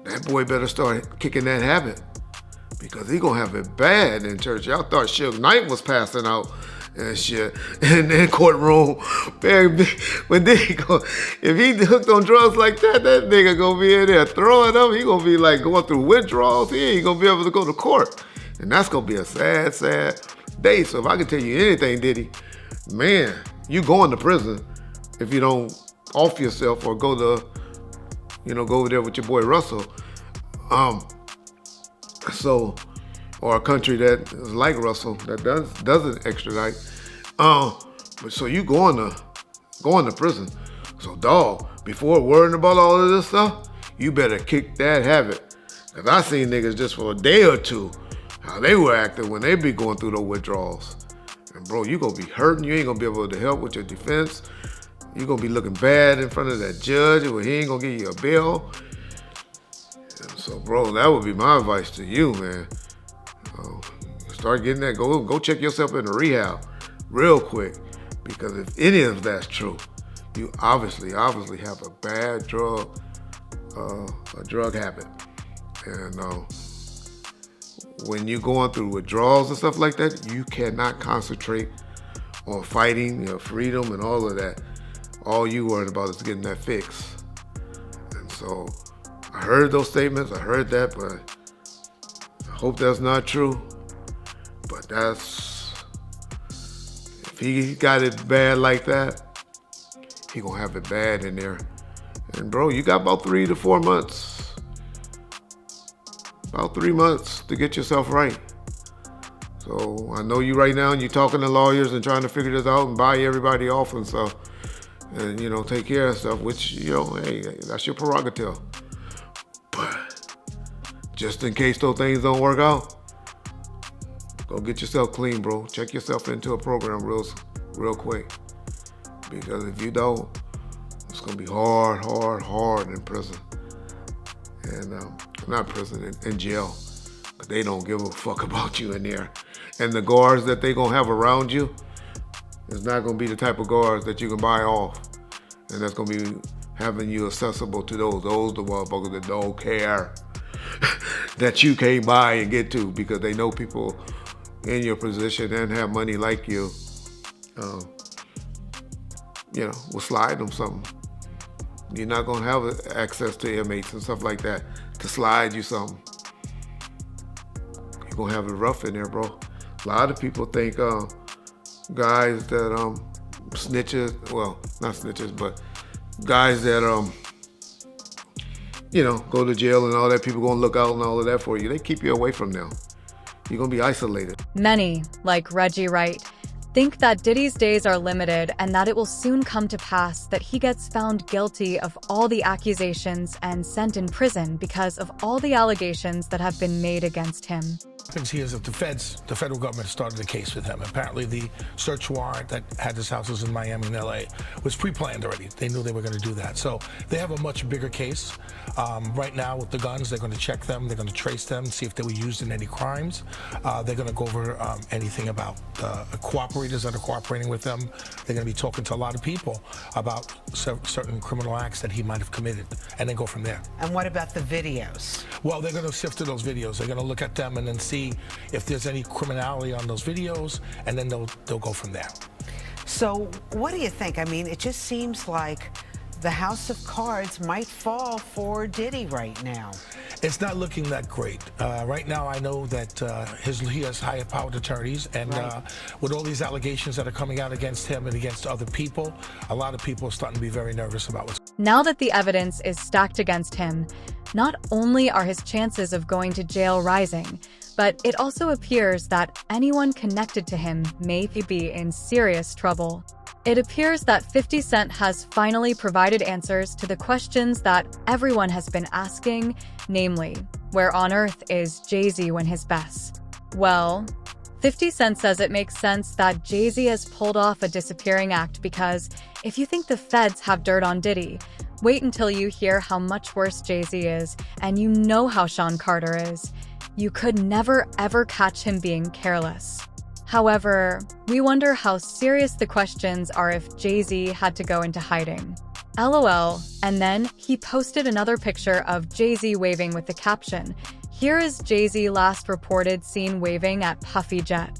that boy better start kicking that habit because he gonna have it bad in church. Y'all thought Suge Knight was passing out and shit in the courtroom. Man, when they go, if he hooked on drugs like that, that nigga gonna be in there throwing up. He gonna be like going through withdrawals. He ain't gonna be able to go to court. And that's gonna be a sad, sad day. So if I can tell you anything, Diddy, man, you going to prison if you don't off yourself or go over there with your boy Russell. Or a country that is like Russell that doesn't extradite. But so you going to prison. So dog, before worrying about all of this stuff, you better kick that habit. Cause I seen niggas just for a day or two, how they were acting when they be going through those withdrawals. And bro, you gonna be hurting. You ain't gonna be able to help with your defense. You gonna be looking bad in front of that judge when he ain't gonna give you a bail. And so bro, that would be my advice to you, man. Start getting that, go check yourself into rehab real quick. Because if any of that's true, you obviously have a bad drug habit. And when you're going through withdrawals and stuff like that, you cannot concentrate on fighting your freedom and all of that. All you worried about is getting that fix. And so I heard those statements, I heard that, but I hope that's not true. But if he got it bad like that, he gonna have it bad in there. And bro, you got about 3 to 4 months. About 3 months to get yourself right. So I know you right now and you're talking to lawyers and trying to figure this out and buy everybody off and stuff. And, take care of stuff, which, hey, that's your prerogative. But just in case those things don't work out, go get yourself clean, bro. Check yourself into a program real quick. Because if you don't, it's gonna be hard in prison. And not prison, in jail. Because they don't give a fuck about you in there. And the guards that they gonna have around you is not gonna be the type of guards that you can buy off. And that's gonna be having you accessible to those the motherfuckers that don't care that you can't buy and get to because they know people in your position and have money like you, will slide them something. You're not gonna have access to inmates and stuff like that to slide you something. You're gonna have it rough in there, bro. A lot of people think guys that snitches, well, not snitches, but guys that go to jail and all that, people gonna look out and all of that for you. They keep you away from them. You're gonna be isolated. Many, like Reggie Wright, think that Diddy's days are limited and that it will soon come to pass that he gets found guilty of all the accusations and sent in prison because of all the allegations that have been made against him. What happens here is that the federal government started a case with him. Apparently the search warrant that had his houses in Miami and LA was pre-planned already. They knew they were going to do that. So they have a much bigger case. Right now with the guns, they're going to check them, they're going to trace them, see if they were used in any crimes. They're going to go over anything about cooperators that are cooperating with them. They're going to be talking to a lot of people about certain criminal acts that he might have committed, and then go from there. And what about the videos? Well, they're going to sift through those videos. They're going to look at them and then see if there's any criminality on those videos, and then they'll go from there. So what do you think? I mean, it just seems like the house of cards might fall for Diddy right now. It's not looking that great. Right now, I know that he has higher-powered attorneys, and right. With all these allegations that are coming out against him and against other people, a lot of people are starting to be very nervous about what's. Now that the evidence is stacked against him, not only are his chances of going to jail rising, but it also appears that anyone connected to him may be in serious trouble. It appears that 50 Cent has finally provided answers to the questions that everyone has been asking, namely, where on earth is Jay-Z when his best? Well, 50 Cent says it makes sense that Jay-Z has pulled off a disappearing act because if you think the feds have dirt on Diddy, wait until you hear how much worse Jay-Z is, and you know how Sean Carter is. You could never ever catch him being careless. However, we wonder how serious the questions are if Jay-Z had to go into hiding. LOL, and then he posted another picture of Jay-Z waving with the caption, "Here is Jay-Z last reported seen waving at Puffy Jet."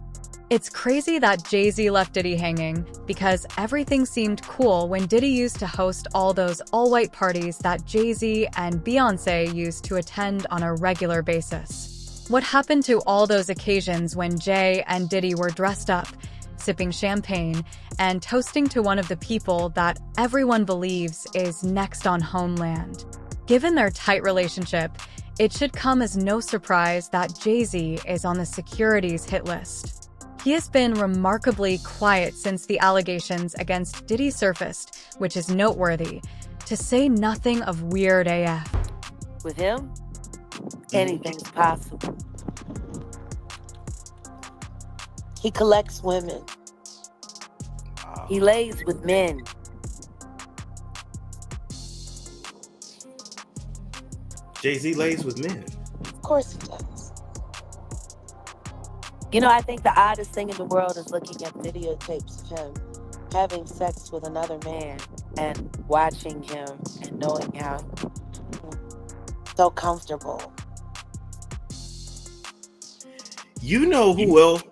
It's crazy that Jay-Z left Diddy hanging, because everything seemed cool when Diddy used to host all those all-white parties that Jay-Z and Beyoncé used to attend on a regular basis. What happened to all those occasions when Jay and Diddy were dressed up, sipping champagne, and toasting to one of the people that everyone believes is next on Homeland? Given their tight relationship, it should come as no surprise that Jay-Z is on the security's hit list. He has been remarkably quiet since the allegations against Diddy surfaced, which is noteworthy, to say nothing of Weird AF. With him, anything's possible. He collects women. He lays with men. Jay-Z lays with men. Of course he does. You know, I think the oddest thing in the world is looking at videotapes of him having sex with another man and watching him and knowing how so comfortable. You know who else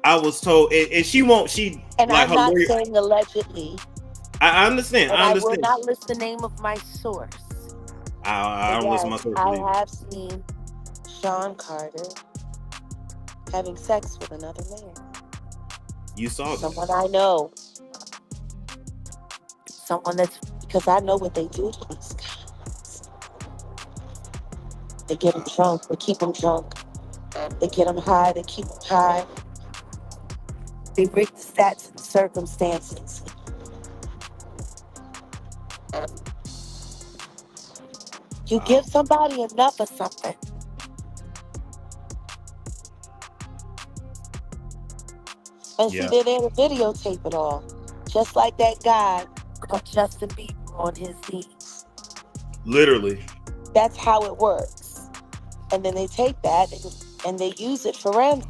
I was told, and she won't. She And like I'm not lawyer, saying allegedly. I understand. And I I will understand. not list the name of my source. I don't listen to my source. I have seen Sean Carter having sex with another man. You saw that. Someone I know. Someone that's, because I know what they do to these guys. They get them drunk. They keep them drunk. They get them high. They keep them high. They rig the stats and circumstances. You give somebody enough of something, and see, Yeah. they're there to videotape it all. Just like that guy called Justin Bieber on his knees. Literally. That's how it works. And then they take that and they use it for rent.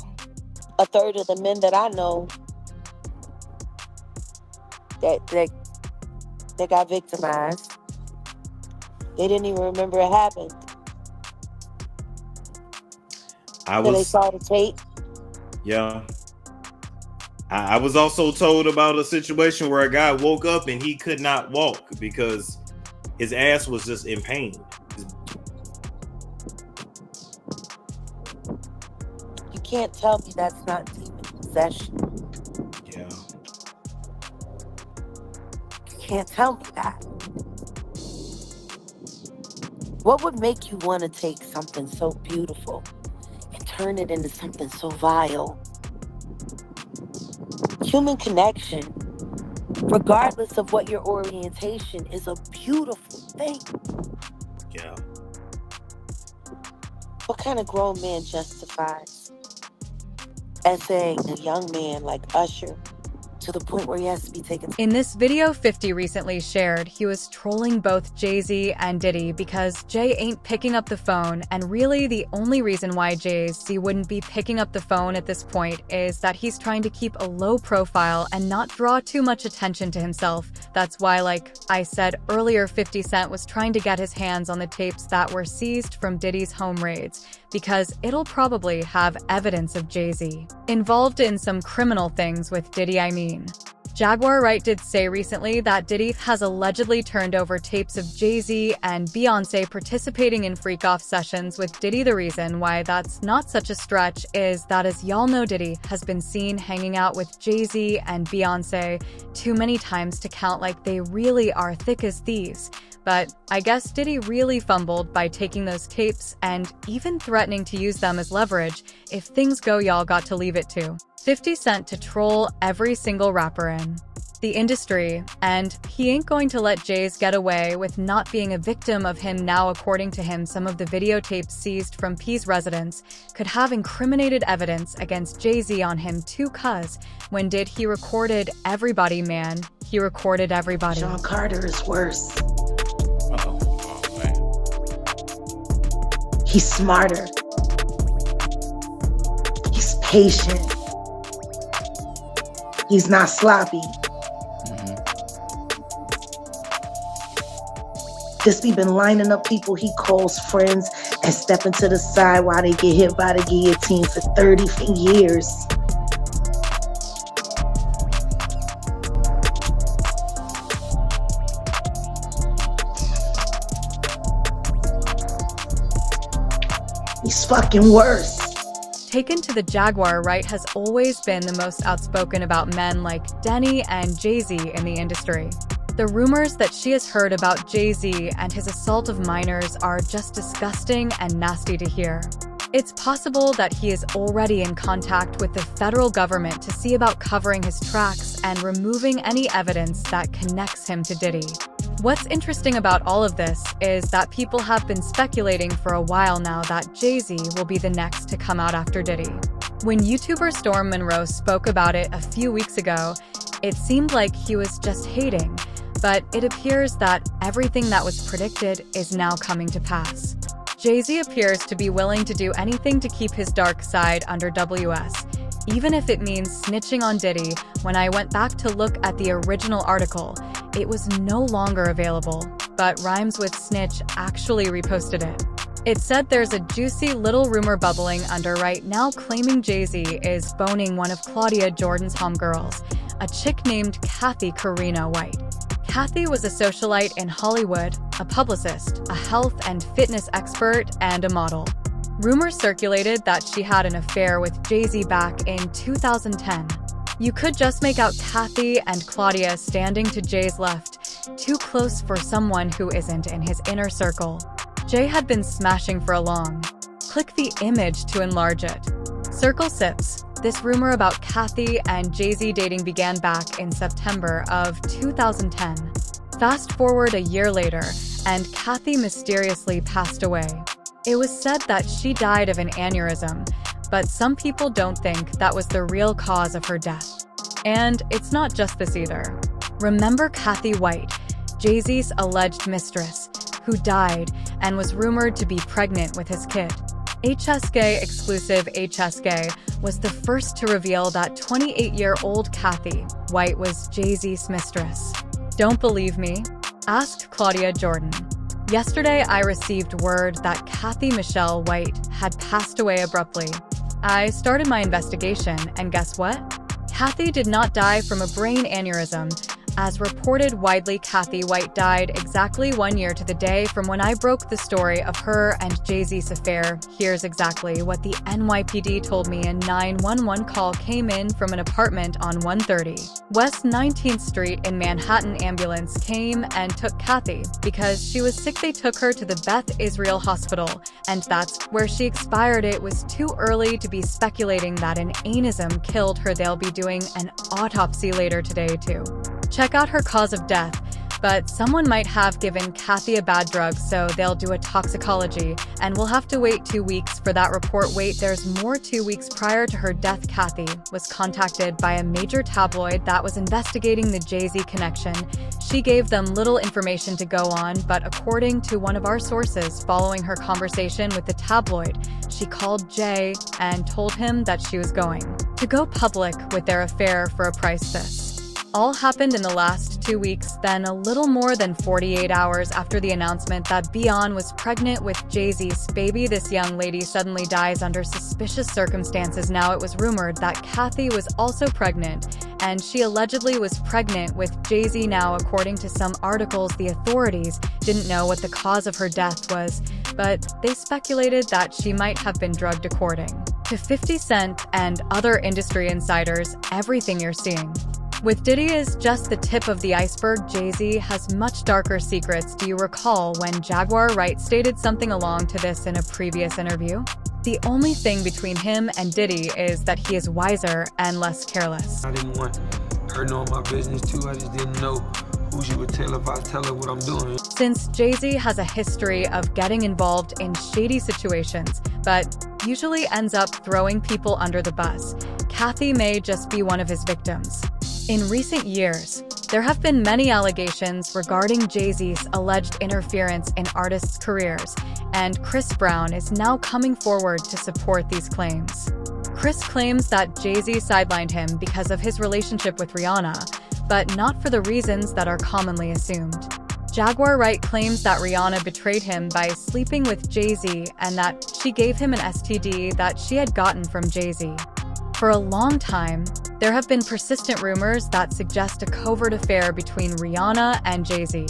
A third of the men that I know that got victimized, they didn't even remember it happened. So they saw the tape. Yeah. I was also told about a situation where a guy woke up and he could not walk because his ass was just in pain. You can't tell me that's not demon possession. Yeah. You can't tell me that. What would make you want to take something so beautiful and turn it into something so vile? Human connection, regardless of what your orientation, is a beautiful thing. Yeah. What kind of grown man justifies essaying a young man like Usher to the point where he has to be taken? In this video 50 recently shared, he was trolling both Jay-Z and Diddy because Jay ain't picking up the phone, and really the only reason why Jay-Z wouldn't be picking up the phone at this point is that he's trying to keep a low profile and not draw too much attention to himself. That's why, like I said earlier, 50 Cent was trying to get his hands on the tapes that were seized from Diddy's home raids, because it'll probably have evidence of Jay-Z involved in some criminal things with Diddy, I mean. Jaguar Wright did say recently that Diddy has allegedly turned over tapes of Jay-Z and Beyoncé participating in freak-off sessions with Diddy. The reason why that's not such a stretch is that, as y'all know, Diddy has been seen hanging out with Jay-Z and Beyoncé too many times to count. Like, they really are thick as thieves. But I guess Diddy really fumbled by taking those tapes and even threatening to use them as leverage. If things go, y'all got to leave it to 50 Cent to troll every single rapper in the industry, and he ain't going to let Jay's get away with not being a victim of him now. According to him, some of the videotapes seized from P's residence could have incriminated evidence against Jay-Z on him too, cuz when did he recorded everybody, man? He recorded everybody. Sean Carter is worse. Oh, man. He's smarter. He's patient. He's not sloppy. This he been lining up people he calls friends and stepping to the side while they get hit by the guillotine for 30 years. He's fucking worse. Taken to the Jaguar, Wright has always been the most outspoken about men like Denny and Jay-Z in the industry. The rumors that she has heard about Jay-Z and his assault of minors are just disgusting and nasty to hear. It's possible that he is already in contact with the federal government to see about covering his tracks and removing any evidence that connects him to Diddy. What's interesting about all of this is that people have been speculating for a while now that Jay-Z will be the next to come out after Diddy. When YouTuber Storm Monroe spoke about it a few weeks ago, it seemed like he was just hating, but it appears that everything that was predicted is now coming to pass. Jay-Z appears to be willing to do anything to keep his dark side under WS, even if it means snitching on Diddy. When I went back to look at the original article, it was no longer available, but Rhymes with Snitch actually reposted it. It said there's a juicy little rumor bubbling under right now claiming Jay-Z is boning one of Claudia Jordan's homegirls, a chick named Kathy Karina White. Kathy was a socialite in Hollywood, a publicist, a health and fitness expert, and a model. Rumors circulated that she had an affair with Jay-Z back in 2010. You could just make out Kathy and Claudia standing to Jay's left, too close for someone who isn't in his inner circle. Jay had been smashing for a long. Click the image to enlarge it. Circle Sips. This rumor about Kathy and Jay-Z dating began back in September of 2010. Fast forward a year later, and Kathy mysteriously passed away. It was said that she died of an aneurysm, but some people don't think that was the real cause of her death. And it's not just this either. Remember Kathy White, Jay-Z's alleged mistress, who died and was rumored to be pregnant with his kid. HSK exclusive HSK was the first to reveal that 28-year-old Kathy White was Jay-Z's mistress. Don't believe me? Ask Claudia Jordan. Yesterday, I received word that Kathy Michelle White had passed away abruptly. I started my investigation, and guess what? Kathy did not die from a brain aneurysm. As reported widely, Kathy White died exactly 1 year to the day from when I broke the story of her and Jay-Z's affair. Here's exactly what the NYPD told me. A 911 call came in from an apartment on 130 West 19th Street in Manhattan. Ambulance came and took Kathy. Because she was sick, they took her to the Beth Israel Hospital, and that's where she expired. It was too early to be speculating that an aneurysm killed her. They'll be doing an autopsy later today, too. Check out her cause of death, but someone might have given Kathy a bad drug, so they'll do a toxicology, and we'll have to wait 2 weeks for that report. Wait, there's more. 2 weeks prior to her death, Kathy was contacted by a major tabloid that was investigating the Jay-Z connection. She gave them little information to go on, but according to one of our sources, following her conversation with the tabloid, she called Jay and told him that she was going to go public with their affair for a price. This all happened in the last 2 weeks, then a little more than 48 hours after the announcement that Beyonce was pregnant with Jay-Z's baby. This young lady suddenly dies under suspicious circumstances. Now it was rumored that Kathy was also pregnant, and she allegedly was pregnant with Jay-Z. Now, according to some articles, the authorities didn't know what the cause of her death was, but they speculated that she might have been drugged. According to 50 Cent and other industry insiders, everything you're seeing with Diddy is just the tip of the iceberg. Jay-Z has much darker secrets. Do you recall when Jaguar Wright stated something along to this in a previous interview? The only thing between him and Diddy is that he is wiser and less careless. I didn't want her knowing my business too. I just didn't know who she would tell if I tell her what I'm doing. Since Jay-Z has a history of getting involved in shady situations, but usually ends up throwing people under the bus, Kathy may just be one of his victims. In recent years, there have been many allegations regarding Jay-Z's alleged interference in artists' careers, and Chris Brown is now coming forward to support these claims. Chris claims that Jay-Z sidelined him because of his relationship with Rihanna, but not for the reasons that are commonly assumed. Jaguar Wright claims that Rihanna betrayed him by sleeping with Jay-Z and that she gave him an STD that she had gotten from Jay-Z. For a long time, there have been persistent rumors that suggest a covert affair between Rihanna and Jay-Z.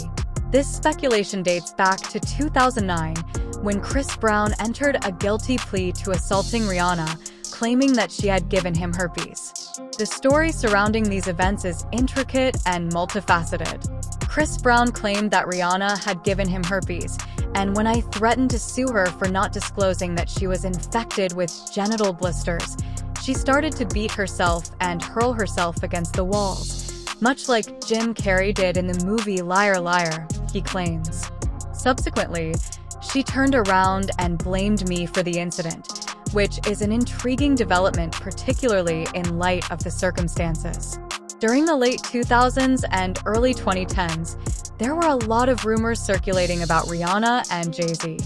This speculation dates back to 2009, when Chris Brown entered a guilty plea to assaulting Rihanna, claiming that she had given him herpes. The story surrounding these events is intricate and multifaceted. Chris Brown claimed that Rihanna had given him herpes, and when I threatened to sue her for not disclosing that she was infected with genital blisters, she started to beat herself and hurl herself against the walls, much like Jim Carrey did in the movie Liar Liar, he claims. Subsequently, she turned around and blamed me for the incident, which is an intriguing development, particularly in light of the circumstances. During the late 2000s and early 2010s, there were a lot of rumors circulating about Rihanna and Jay-Z.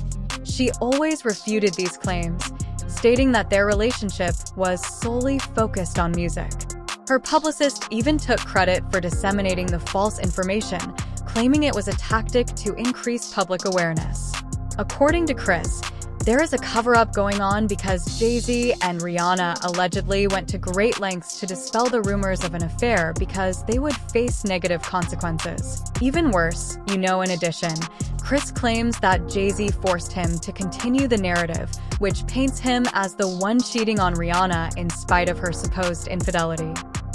She always refuted these claims, stating that their relationship was solely focused on music. Her publicist even took credit for disseminating the false information, claiming it was a tactic to increase public awareness. According to Chris, there is a cover-up going on because Jay-Z and Rihanna allegedly went to great lengths to dispel the rumors of an affair because they would face negative consequences. Even worse, in addition, Chris claims that Jay-Z forced him to continue the narrative, which paints him as the one cheating on Rihanna in spite of her supposed infidelity.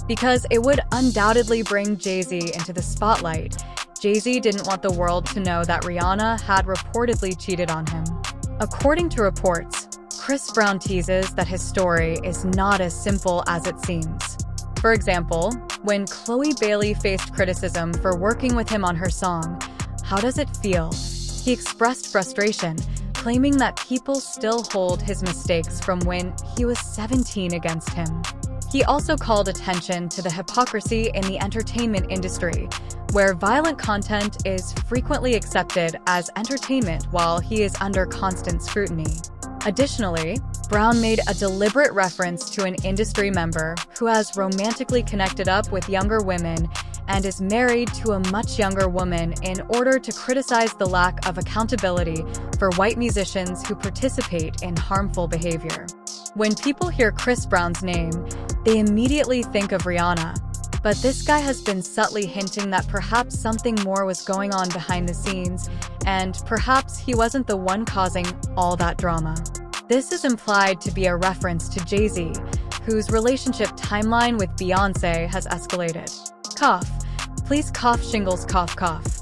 Because it would undoubtedly bring Jay-Z into the spotlight, Jay-Z didn't want the world to know that Rihanna had reportedly cheated on him. According to reports, Chris Brown teases that his story is not as simple as it seems. For example, when Chloe Bailey faced criticism for working with him on her song, How Does It Feel?, he expressed frustration, claiming that people still hold his mistakes from when he was 17 against him. He also called attention to the hypocrisy in the entertainment industry, where violent content is frequently accepted as entertainment while he is under constant scrutiny. Additionally, Brown made a deliberate reference to an industry member who has romantically connected up with younger women and is married to a much younger woman in order to criticize the lack of accountability for white musicians who participate in harmful behavior. When people hear Chris Brown's name, they immediately think of Rihanna. But this guy has been subtly hinting that perhaps something more was going on behind the scenes, and perhaps he wasn't the one causing all that drama. This is implied to be a reference to Jay-Z, whose relationship timeline with Beyoncé has escalated. Cough. Please cough shingles, cough cough.